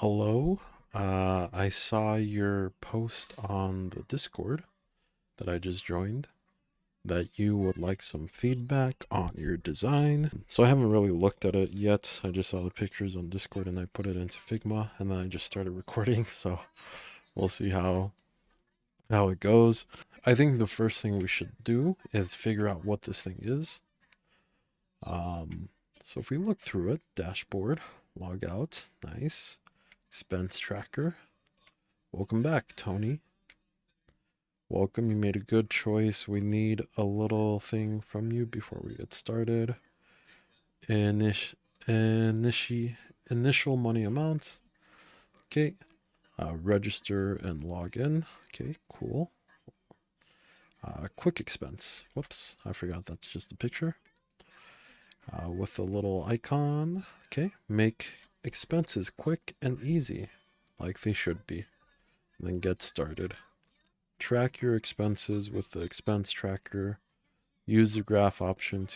Hello. I saw your post on the Discord that I just joined that you would like some feedback on your design. So I haven't really looked at it yet. I just saw the pictures on Discord and I put it into Figma and then I just started recording. So we'll see how it goes. I think the first thing we should do is figure out what this thing is. Um, so if we look through it, dashboard, log out, nice. Expense tracker. Welcome back, Tony. Welcome, you made a good choice. We need a little thing from you before we get started. Initial money amount. Okay. Register and log in. Okay, cool. Quick expense. Whoops, I forgot that's just a picture. With a little icon. Okay, make expenses quick and easy, like they should be. And then get started. Track your expenses with the expense tracker. Use the graph option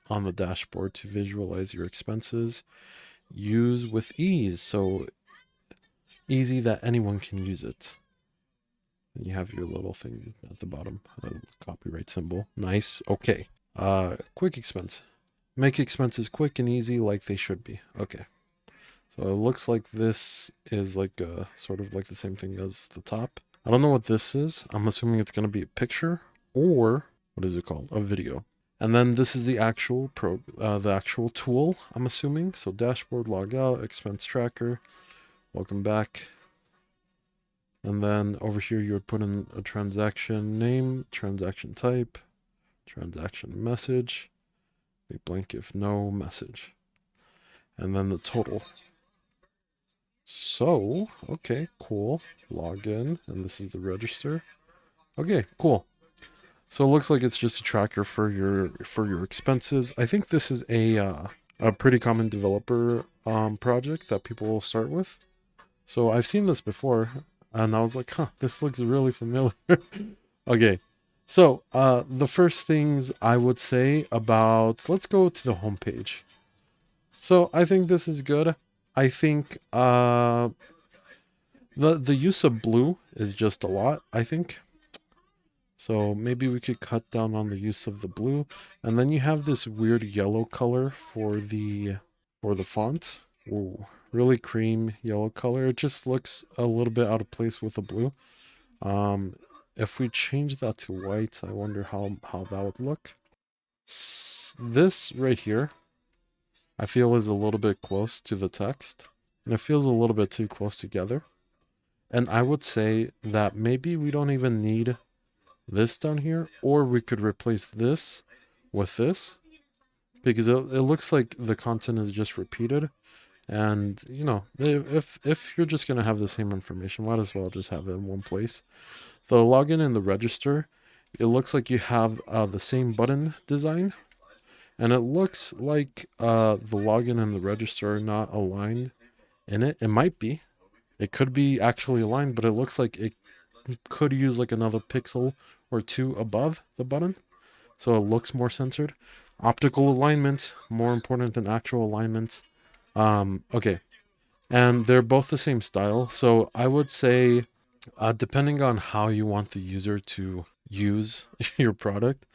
on the dashboard to visualize your expenses. Use with ease, so easy that anyone can use it. And you have your little thing at the bottom, copyright symbol. Nice. Okay. Quick expense. Make expenses quick and easy like they should be. Okay. So it looks like this is like sort of like the same thing as the top. I don't know what this is. I'm assuming it's going to be a picture or what is it called? A video. And then this is the actual tool, I'm assuming. So dashboard, log out, expense tracker. Welcome back. And then over here you would put in a transaction name, transaction type, transaction message, a blank if no message. And then the total. So, okay, cool. Log in, and this is the register. Okay, cool. So it looks like it's just a tracker for your expenses. I think this is a pretty common developer project that people will start with. So I've seen this before, and I was like, huh, this looks really familiar. Okay, so the first things I would say about, let's go to the homepage. So I think this is good. I think the use of blue is just a lot, I think. So maybe we could cut down on the use of the blue. And then you have this weird yellow color for the font. Ooh, really cream yellow color. It just looks a little bit out of place with the blue. If we change that to white, I wonder how that would look. This right here, I feel is a little bit close to the text. And it feels a little bit too close together. And I would say that maybe we don't even need this down here, or we could replace this with this, because it looks like the content is just repeated. And you know, if you're just gonna have the same information, might as well just have it in one place. The login and the register, it looks like you have the same button design, and it looks like the login and the register are not aligned in it. It might be, it could be actually aligned, but it looks like it could use like another pixel or two above the button, so it looks more centered. Optical alignment, more important than actual alignment. Okay, and they're both the same style, so I would say, depending on how you want the user to use your product,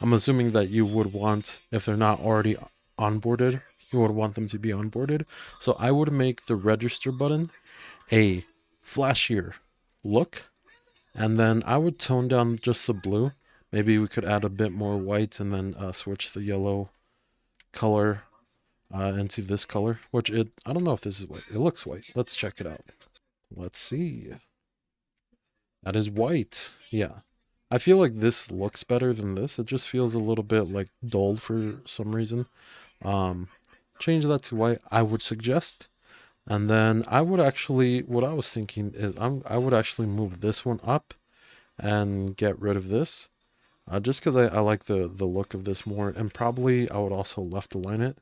I'm assuming that you would want, if they're not already onboarded, you would want them to be onboarded. So I would make the register button a flashier look, and then I would tone down just the blue. Maybe we could add a bit more white and then switch the yellow color into this color, which I don't know if this is white. It looks white. Let's check it out. Let's see. That is white. Yeah. I feel like this looks better than this. It just feels a little bit like dulled for some reason. Um, Change that to white, I would suggest. And then I would actually, what I was thinking is I would actually move this one up and get rid of this. Just because I like the look of this more. And probably I would also left align it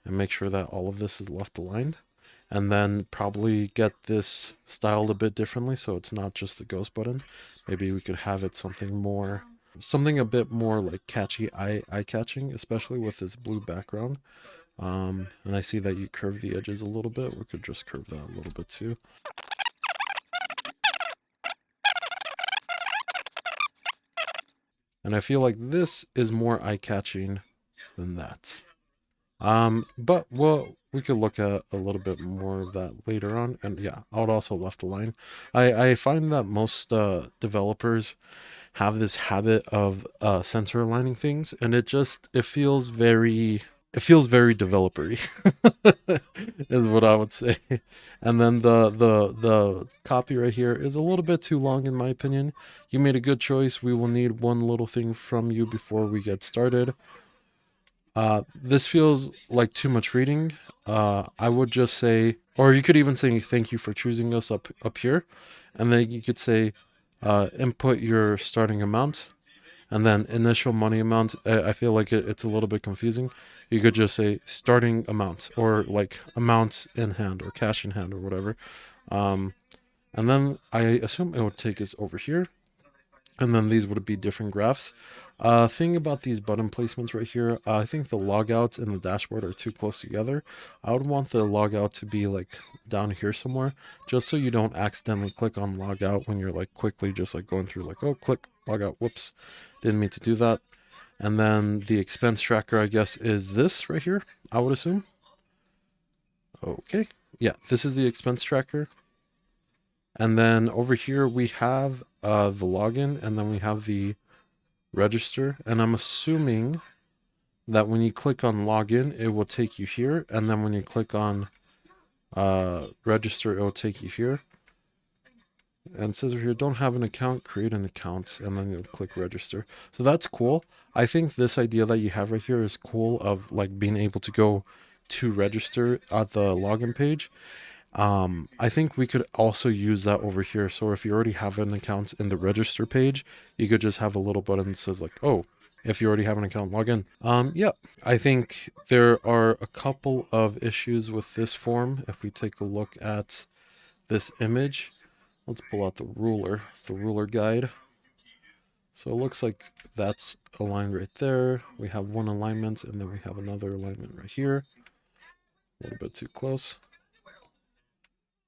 and make sure that all of this is left aligned. And then probably get this styled a bit differently so it's not just the ghost button. Maybe we could have it something a bit more like catchy, eye-catching, especially with this blue background. And I see that you curve the edges a little bit. We could just curve that a little bit too. And I feel like this is more eye-catching than that. But we could look at a little bit more of that later on. And yeah, I would also left align. I find that most developers have this habit of center aligning things, and it feels very developery is what I would say. And then the copy right here is a little bit too long in my opinion. You made a good choice. We will need one little thing from you before we get started. This feels like too much reading. I would just say, or you could even say thank you for choosing us up here, and then you could say input your starting amount, and then initial money amount. I feel like it's a little bit confusing. You could just say starting amount, or like amount in hand, or cash in hand, or whatever. Um, and then I assume it would take us over here, and then these would be different graphs. Thing about these button placements right here, I think the logout and the dashboard are too close together. I would want the logout to be like down here somewhere, just so you don't accidentally click on logout when you're like quickly just like going through like, oh, click logout, whoops, didn't mean to do that. And then the expense tracker, I guess, is this right here, I would assume. Okay, yeah, this is the expense tracker. And then over here we have the login, and then we have the register, and I'm assuming that when you click on login it will take you here, and then when you click on register it will take you here, and it says over here don't have an account, create an account, and then you'll click register. So that's cool. I think this idea that you have right here is cool, of like being able to go to register at the login page. I think we could also use that over here. So if you already have an account in the register page, you could just have a little button that says like, oh, if you already have an account, log in. Yeah, I think there are a couple of issues with this form. If we take a look at this image, let's pull out the ruler guide. So it looks like that's aligned right there. We have one alignment, and then we have another alignment right here. A little bit too close,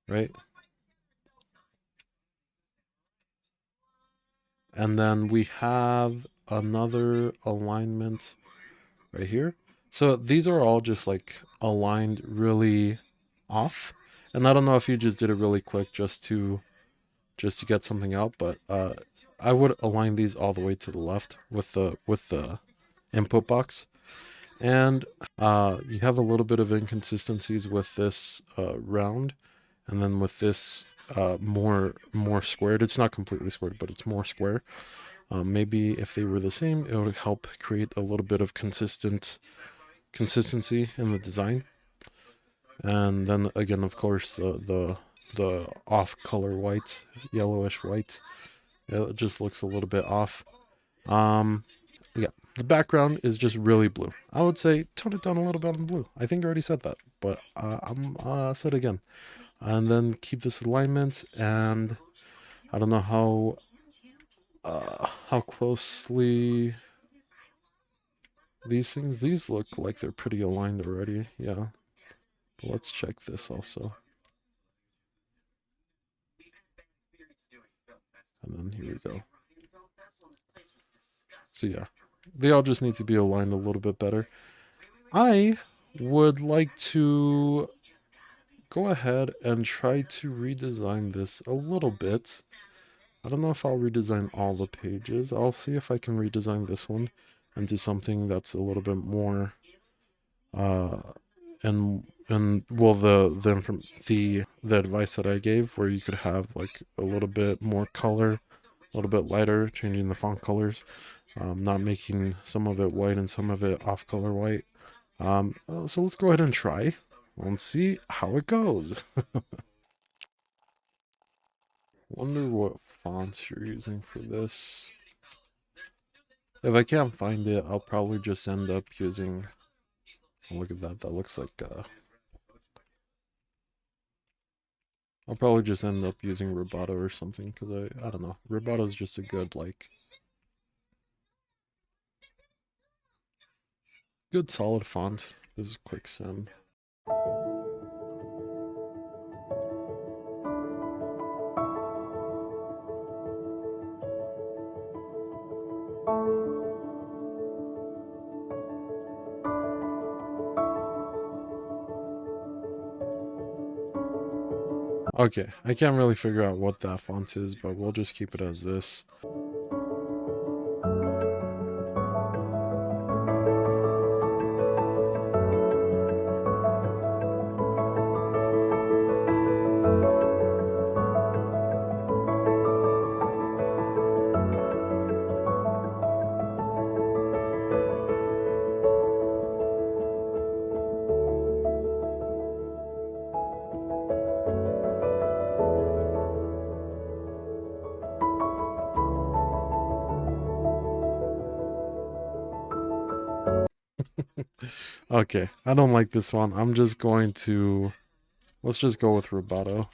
right? And then we have another alignment right here. So these are all just like aligned really off. And I don't know if you just did it really quick just to get something out, but I would align these all the way to the left with the input box. And you have a little bit of inconsistencies with this round, and then with this more squared. It's not completely squared, but it's more square. Maybe if they were the same, it would help create a little bit of consistency in the design. And then again, of course, the off color white, yellowish white, it just looks a little bit off. Yeah, the background is just really blue. I would say tone it down a little bit on blue. I think I already said that, but I'm said again. And then keep this alignment, and I don't know how closely these look like they're pretty aligned already. Yeah, but let's check this also. And then here we go. So yeah, they all just need to be aligned a little bit better. I would like to go ahead and try to redesign this a little bit. I don't know if I'll redesign all the pages. I'll see if I can redesign this one and do something that's a little bit more and well, the advice that I gave, where you could have like a little bit more color, a little bit lighter, changing the font colors, not making some of it white and some of it off color white. So let's go ahead and try and see how it goes. Wonder what fonts you're using for this. If I can't find it, I'll probably just end up using, oh, look at that, that looks like I'll probably just end up using Roboto or something, because I don't know, Roboto is just a good, like, good solid font This is quick send. Okay, I can't really figure out what that font is, but we'll just keep it as this. Okay, I don't like this one. I'm just going to... Let's just go with Roboto.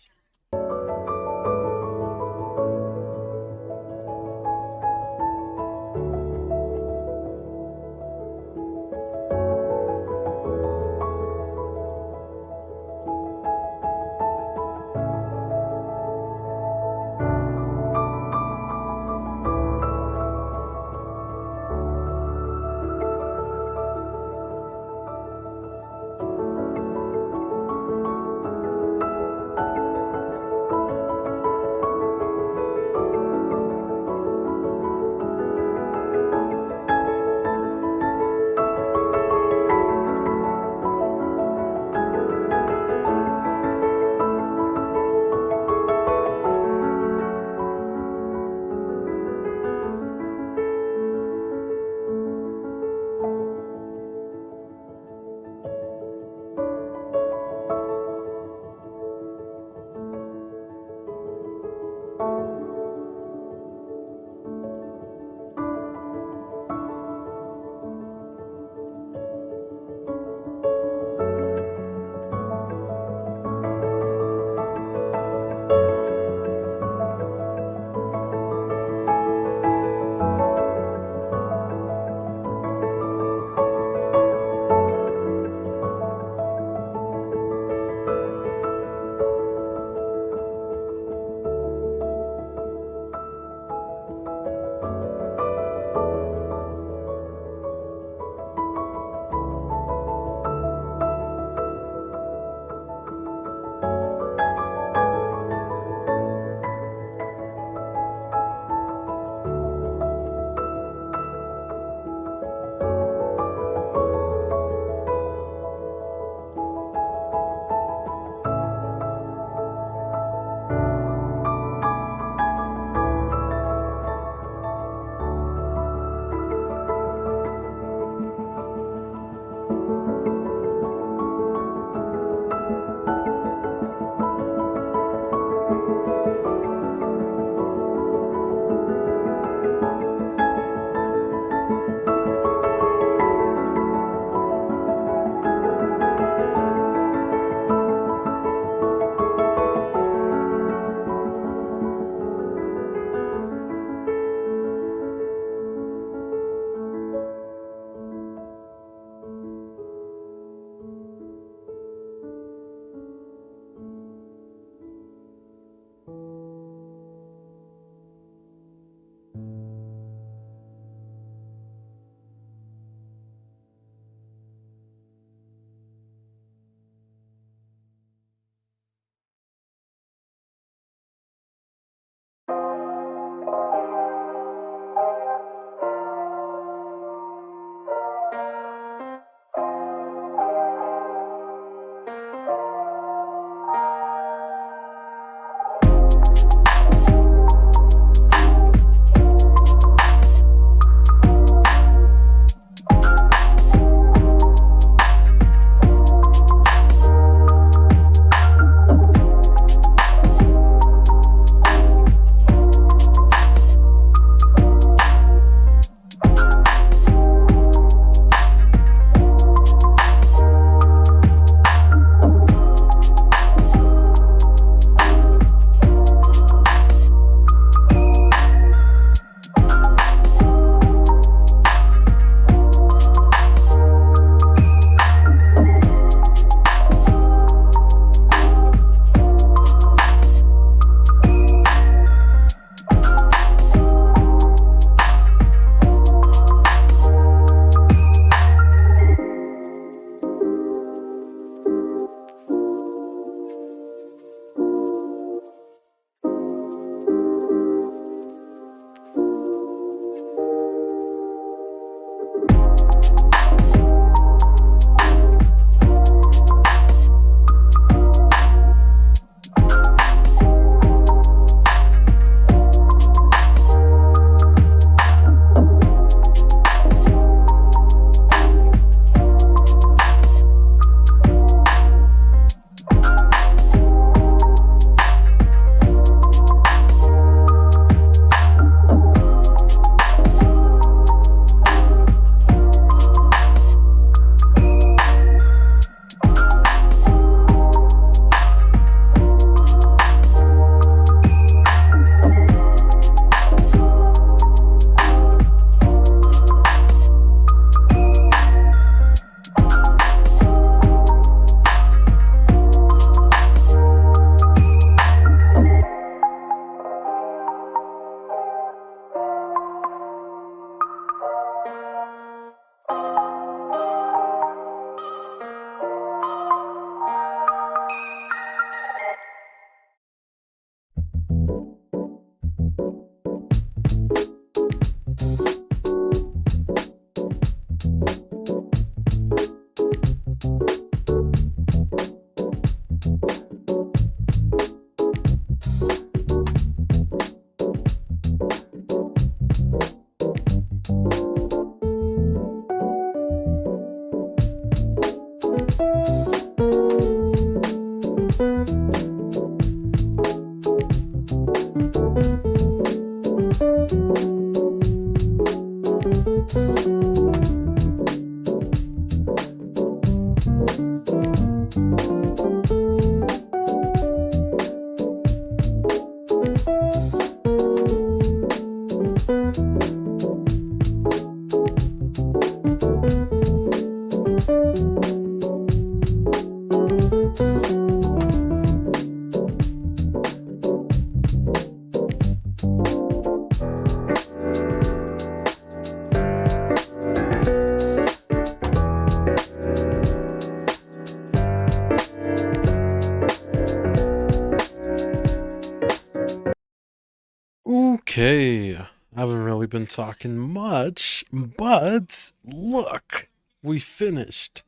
Okay, I haven't really been talking much, but look, we finished.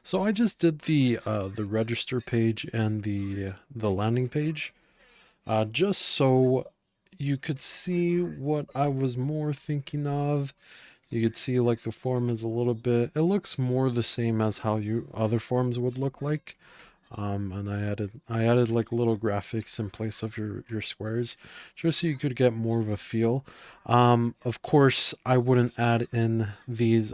So I just did the register page and the landing page, just so you could see what I was more thinking of. You could see like the form is a little bit, it looks more the same as how you other forms would look like. And I added like little graphics in place of your squares, just so you could get more of a feel. Of course, I wouldn't add in these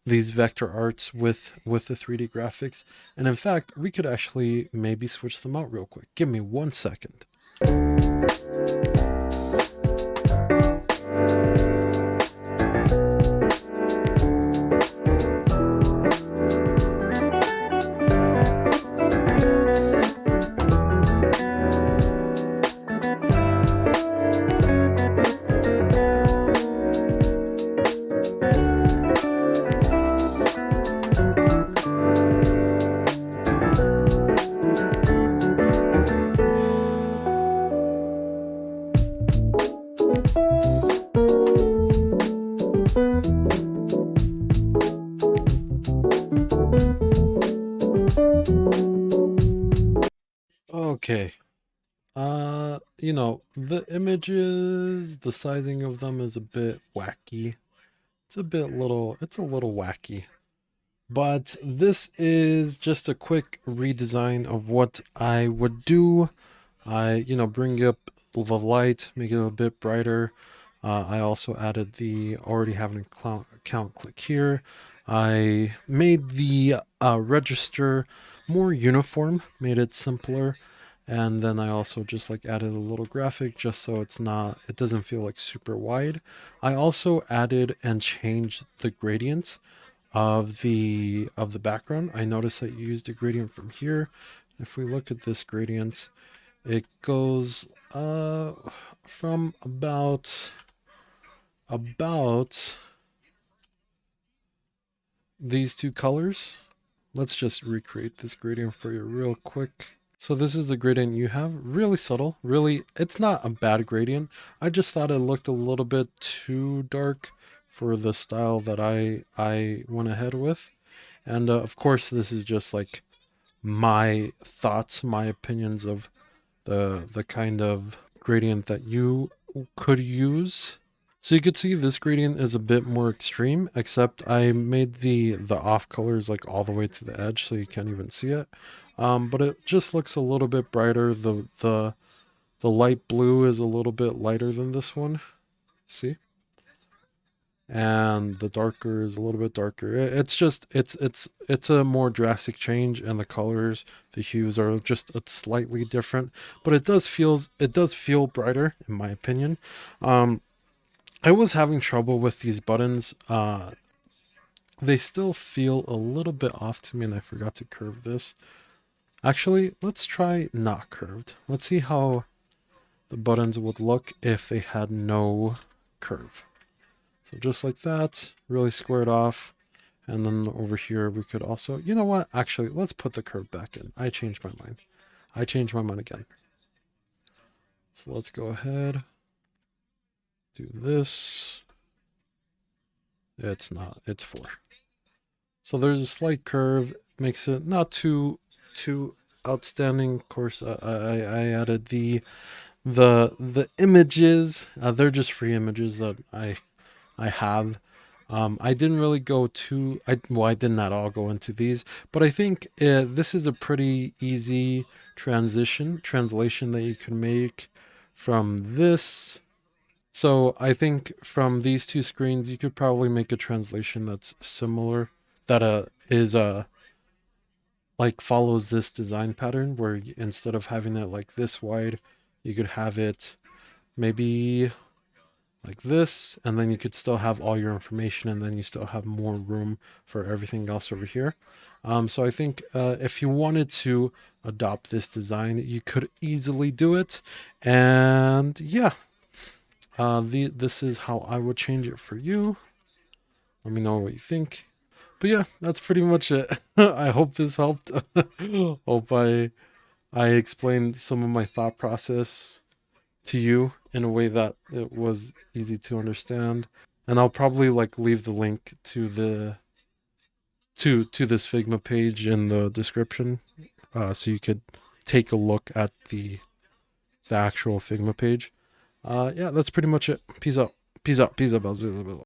vector arts with the 3D graphics. And in fact, we could actually maybe switch them out real quick. Give me 1 second. Okay. The images, the sizing of them is a bit wacky. It's a little wacky. But this is just a quick redesign of what I would do. Bring up the light, make it a bit brighter. I also added the already having account click here. I made the register more uniform, made it simpler. And then I also just like added a little graphic just so it doesn't feel like super wide. I also added and changed the gradient of the background. I noticed that you used a gradient from here. If we look at this gradient, it goes from about these two colors. Let's just recreate this gradient for you real quick. So this is the gradient you have. Really subtle. Really, it's not a bad gradient. I just thought it looked a little bit too dark for the style that I went ahead with. And of course, this is just like my thoughts, my opinions of the kind of gradient that you could use. So you could see this gradient is a bit more extreme, except I made the off colors like all the way to the edge so you can't even see it. But it just looks a little bit brighter. The light blue is a little bit lighter than this one. See? And the darker is a little bit darker. It's a more drastic change, and the colors, the hues are just slightly different, but it does feel brighter in my opinion. I was having trouble with these buttons. They still feel a little bit off to me, and I forgot to curve this. Actually, let's try not curved. Let's see how the buttons would look if they had no curve. So just like that, really squared off. And then over here, we could also, you know what? Actually, let's put the curve back in. I changed my mind. I changed my mind again. So let's go ahead. Do this. It's not, it's 4. So there's a slight curve, makes it not too outstanding. Of course, I added the images. They're just free images that I have. I didn't really go too. I did not all go into these, but I think this is a pretty easy translation that you can make from this. So I think from these two screens, you could probably make a translation that's similar, that is like follows this design pattern, where instead of having it like this wide, you could have it maybe like this, and then you could still have all your information, and then you still have more room for everything else over here. So I think if you wanted to adopt this design, you could easily do it. And yeah, this is how I would change it for you. Let me know what you think. But yeah, that's pretty much it. I hope this helped. Hope I explained some of my thought process to you in a way that it was easy to understand. And I'll probably like leave the link to the to this Figma page in the description, so you could take a look at the actual Figma page. Yeah, that's pretty much it. Peace out. Peace out. Peace out. Peace out.